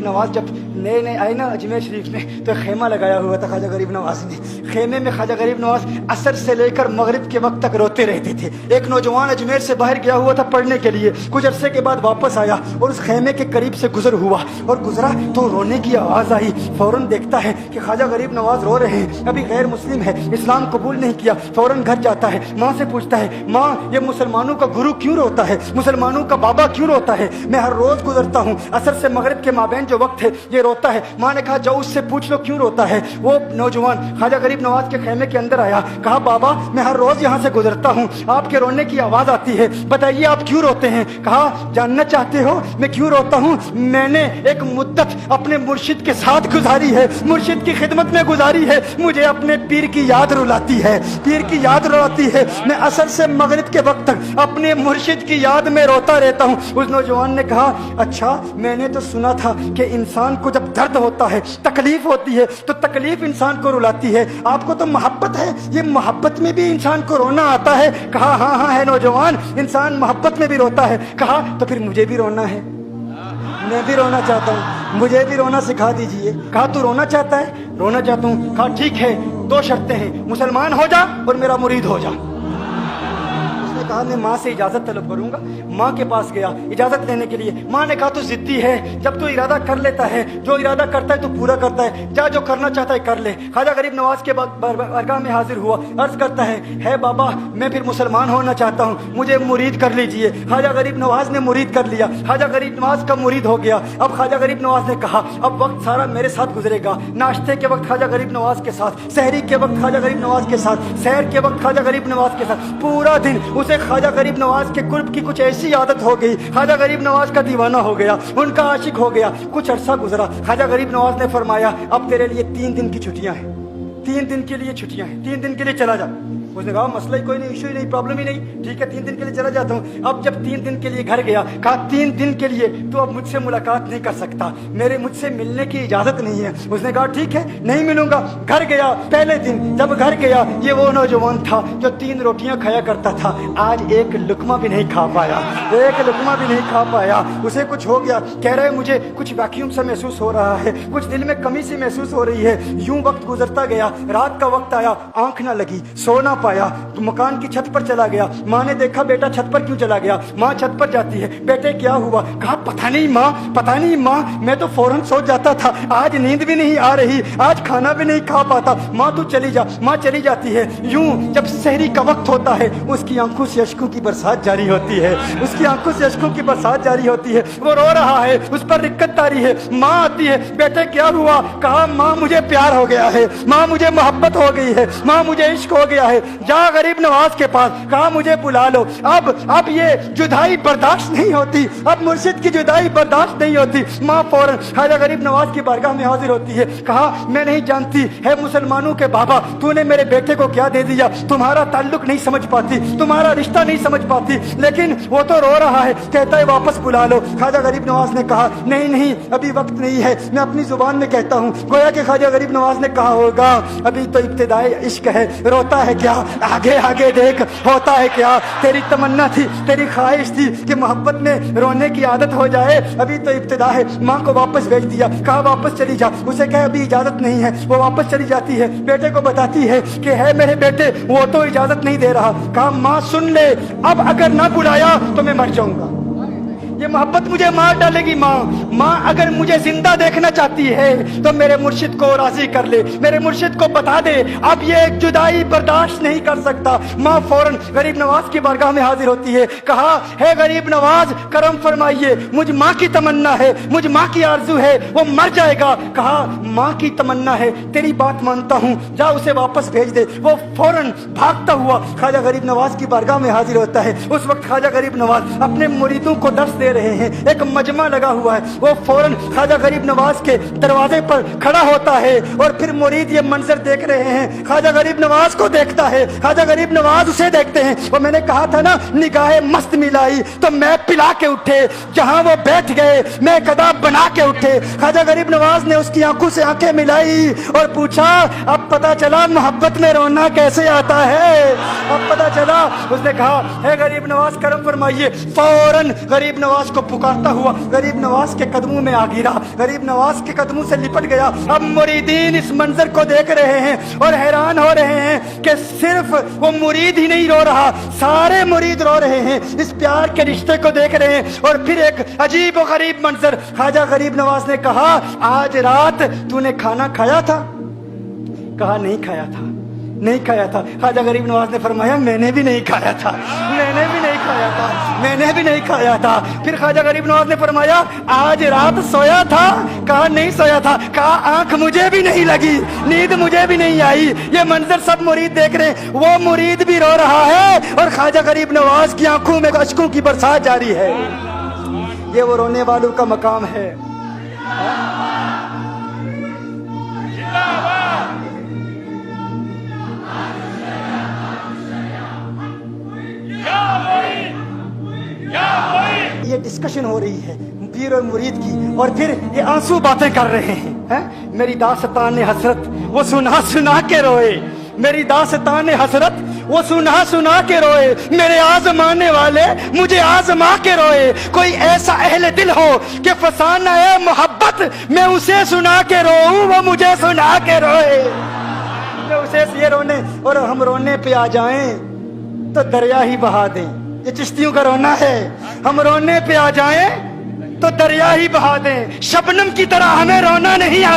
नवाज जब नए नए आए ना अजमेर शरीफ में तो खेमा लगाया हुआ था ख्वाजा गरीब नवाज ने। खेमे में ख्वाजा गरीब नवाज असर से लेकर मगरिब के वक्त तक रोते रहते थे। एक नौजवान अजमेर से बाहर गया हुआ था पढ़ने के लिए, कुछ अरसे के बाद वापस आया और उस खेमे के करीब से गुजर हुआ और गुजरा तो रोने की आवाज़ आई। फौरन देखता है कि ख्वाजा गरीब नवाज रो रहे हैं, अभी गैर मुस्लिम है, इस्लाम कबूल नहीं किया। फौरन घर जाता है, माँ से पूछता है, माँ ये मुसलमानों का गुरु क्यों रोता है, मुसलमानों का बाबा क्यों रोता है, मैं हर रोज गुजरता हूँ, असर से मगरिब के माबैन जो वक्त है ये रोता है। माँ ने कहा जाओ उससे पूछ लो क्यों रोता है। वो नौजवान ख्वाजा गरीब नवाज के खेमे के अंदर आया, कहा बाबा मैं हर रोज यहाँ से गुजरता हूँ, आपके रोने की आवाज आती है, बताइए आप क्यों रोते हैं। कहा जानना चाहते हो मैं क्यों रोता हूँ, मैंने एक मुद्दत अपने मुर्शिद के साथ गुजारी है, मुर्शिद की खिदमत में गुजारी है, मुझे अपने पीर की याद रुलाती है, पीर की याद रुलाती है, मैं असर से मगरिब के वक्त तक अपने मुर्शिद की याद में रोता रहता हूँ। उस नौजवान ने कहा अच्छा मैंने तो सुना था कि इंसान को जब दर्द होता है, तकलीफ होती है तो तकलीफ इंसान को रुलाती है, आपको तो मोहब्बत है, ये मोहब्बत में भी इंसान को रोना आता है। कहा हाँ हाँ है नौजवान, इंसान मोहब्बत में भी रोता है। कहा तो फिर मुझे भी रोना है, मैं भी रोना चाहता हूँ, मुझे भी रोना सिखा दीजिए। कहा तू रोना चाहता है, रोना चाहता हूँ। कहा ठीक है, दो शर्तें हैं, मुसलमान हो जा और मेरा मुरीद हो जा। कहा मैं माँ से इजाजत तलब करूंगा। माँ के पास गया इजाजत लेने के लिए। माँ ने कहा तू जिद्दी है, जब तू इरादा कर लेता है, जो इरादा करता है तो पूरा करता है, जा जो करना चाहता है कर ले। ख्वाजा गरीब नवाज के बारगाह में हाजिर हुआ, अर्ज करता है बाबा मैं फिर मुसलमान होना चाहता हूँ, मुझे मुरीद कर लीजिए। ख्वाजा गरीब नवाज ने मुरीद कर लिया, ख्वाजा गरीब नवाज का मुरीद हो गया। अब ख्वाजा गरीब नवाज ने कहा अब वक्त सारा मेरे साथ गुजरेगा, नाश्ते के वक्त ख्वाजा गरीब नवाज के साथ, सहरी के वक्त ख्वाजा गरीब नवाज के साथ, सैर के वक्त ख्वाजा गरीब नवाज के साथ, पूरा दिन उसे ख्वाजा गरीब नवाज के कुर्ब की कुछ ऐसी आदत हो गई, ख्वाजा गरीब नवाज का दीवाना हो गया, उनका आशिक हो गया। कुछ अरसा गुजरा, ख्वाजा गरीब नवाज ने फरमाया अब तेरे लिए 3 दिन की छुट्टियां हैं, 3 दिन के लिए छुट्टियां हैं, 3 दिन के लिए चला जा। उसने कहा मसला ही कोई नहीं, इशू ही नहीं, प्रॉब्लम ही नहीं, ठीक है 3 दिन के लिए चला जाता हूँ। अब जब 3 दिन के लिए घर गया, कहा 3 दिन के लिए तो अब मुझसे मुलाकात नहीं कर सकता, मेरे मुझसे मिलने की इजाजत नहीं है। उसने कहा ठीक है नहीं मिलूंगा। घर गया, पहले दिन जब घर गया ये वो नौजवान था जो 3 रोटियां खाया करता था, आज एक लुकमा भी नहीं खा पाया, एक लुकमा भी नहीं खा पाया। उसे कुछ हो गया, कह रहे मुझे कुछ वैक्यूम सा महसूस हो रहा है, कुछ दिल में कमी सी महसूस हो रही है। यूं वक्त गुजरता गया, रात का वक्त आया, आंख ना लगी, सो ना पाया, तो मकान की छत पर चला गया। माँ ने देखा बेटा छत पर क्यों चला गया। माँ छत पर जाती है, बेटे क्या हुआ। कहा पता नहीं माँ, पता नहीं माँ, मैं तो फौरन सो जाता था, आज नींद भी नहीं आ रही, आज खाना भी नहीं खा पाता। माँ तू चली जा। माँ चली जाती है। यूं जब सहरी का वक्त होता है उसकी आंखों से अश्कों की बरसात जारी होती है, उसकी आंखों से अश्कों की बरसात जारी होती है, वो रो रहा है, उस पर दिक्कत तारी है। माँ आती है, बेटे क्या हुआ। कहा माँ मुझे प्यार हो गया है, माँ मुझे मोहब्बत हो गई है, माँ मुझे इश्क हो गया है, जा गरीब नवाज के पास। कहा मुझे बुला लो, अब ये जुदाई बर्दाश्त नहीं होती, अब मुर्शिद की जुदाई बर्दाश्त नहीं होती। माँ फौरन ख्वाजा गरीब नवाज की बारगाह में हाजिर होती है। कहा मैं नहीं जानती है मुसलमानों के बाबा, तूने मेरे बेटे को क्या दे दिया, तुम्हारा ताल्लुक नहीं समझ पाती, तुम्हारा रिश्ता नहीं समझ पाती, लेकिन वो तो रो रहा है, कहता है वापस बुला लो। ख्वाजा गरीब नवाज ने कहा नहीं नहीं अभी वक्त नहीं है, मैं अपनी जुबान में कहता हूँ। गोया कि ख्वाजा गरीब नवाज ने कहा होगा अभी तो इब्तिदाई इश्क है, रोता है क्या, आगे आगे देख होता है क्या। तेरी तमन्ना थी, तेरी ख्वाहिश थी कि मोहब्बत में रोने की आदत हो जाए, अभी तो इब्तिदा है। माँ को वापस भेज दिया, कहा वापस चली जा। उसे कहा अभी इजाजत नहीं है, वो वापस चली जाती है, बेटे को बताती है कि है मेरे बेटे वो तो इजाजत नहीं दे रहा। कहा माँ सुन ले, अब अगर ना बुलाया तो मैं मर जाऊंगा, ये मोहब्बत मुझे मार डालेगी। माँ अगर मुझे जिंदा देखना चाहती है तो मेरे मुर्शिद को राजी कर ले, मेरे मुर्शिद को बता दे अब ये जुदाई बर्दाश्त नहीं कर सकता। माँ फौरन गरीब नवाज की बारगाह में हाजिर होती है। कहा है गरीब नवाज करम फरमाइए, मुझ माँ की तमन्ना है, मुझ माँ की आरजू है, वो मर जाएगा। कहा माँ की तमन्ना है, तेरी बात मानता हूँ, जा उसे वापस भेज दे। वो फौरन भागता हुआ ख्वाजा गरीब नवाज की बारगाह में हाजिर होता है। उस वक्त ख्वाजा गरीब नवाज अपने मुरीदों को दर्स दे रहे हैं, एक मजमा लगा हुआ है। वो फौरन ख्वाजा गरीब नवाज के दरवाजे पर खड़ा होता है और फिर मुरीद ये मंजर देख रहे हैं, ख्वाजा गरीब नवाज को देखता है, ख्वाजा गरीब नवाज उसे देखते हैं। वो मैंने कहा था ना निगाहें मस्त मिलाई तो मैं पिला के उठे, जहां वो बैठ गए मैं कदम बना के उठे। ख्वाजा गरीब नवाज ने उसकी आंखों से आंखें मिलाई और पूछा अब اب پتہ چلا محبت میں رونا کیسے آتا ہے، اب پتہ چلا۔ اس نے کہا ہے غریب نواز کرم فرمائیے، فوراً غریب نواز کو پکارتا ہوا غریب نواز کے قدموں میں آ گرا، غریب نواز کے قدموں سے لپٹ گیا۔ اب مریدین اس منظر کو دیکھ رہے ہیں اور حیران ہو رہے ہیں کہ صرف وہ مرید ہی نہیں رو رہا، سارے مرید رو رہے ہیں، اس پیار کے رشتے کو دیکھ رہے ہیں۔ اور پھر ایک عجیب و غریب منظر، خواجہ غریب نواز نے کہا آج رات تو نے کھانا کھایا تھا؟ کہا نہیں کھایا تھا، نہیں کھایا تھا۔ خواجہ غریب نواز نے فرمایا میں نے بھی نہیں کھایا تھا، میں نے بھی نہیں کھایا تھا، میں نے بھی نہیں کھایا تھا۔ پھر خواجہ غریب نواز نے فرمایا آج رات سویا تھا؟ کہا نہیں سویا تھا۔ کہا آنکھ مجھے بھی نہیں لگی، نیند مجھے بھی نہیں آئی۔ یہ منظر سب مرید دیکھ رہے ہیں، وہ مرید بھی رو رہا ہے اور خواجہ غریب نواز کی آنکھوں میں اشکوں کی برسات جاری ہے۔ یہ وہ رونے والوں کا مقام ہے۔ یہ ڈسکشن ہو رہی ہے پیر اور مرید کی، اور پھر یہ آنسو باتیں کر رہے ہیں۔ میری داستان حسرت وہ سنا سنا کے روئے، میری داستان حسرت وہ سنا سنا کے روئے، میرے آزمانے والے مجھے آزما کے روئے۔ کوئی ایسا اہل دل ہو کہ فسانہ ہے محبت میں اسے سنا کے روؤں، وہ مجھے سنا کے روئے۔ میں اسے یہ رونے، اور ہم رونے پہ آ جائیں تو دریا ہی بہا دیں۔ یہ چشتیوں کا رونا ہے، ہم رونے پہ آ جائیں تو دریا ہی بہا دیں۔ شبنم کی طرح ہمیں رونا نہیں آتا۔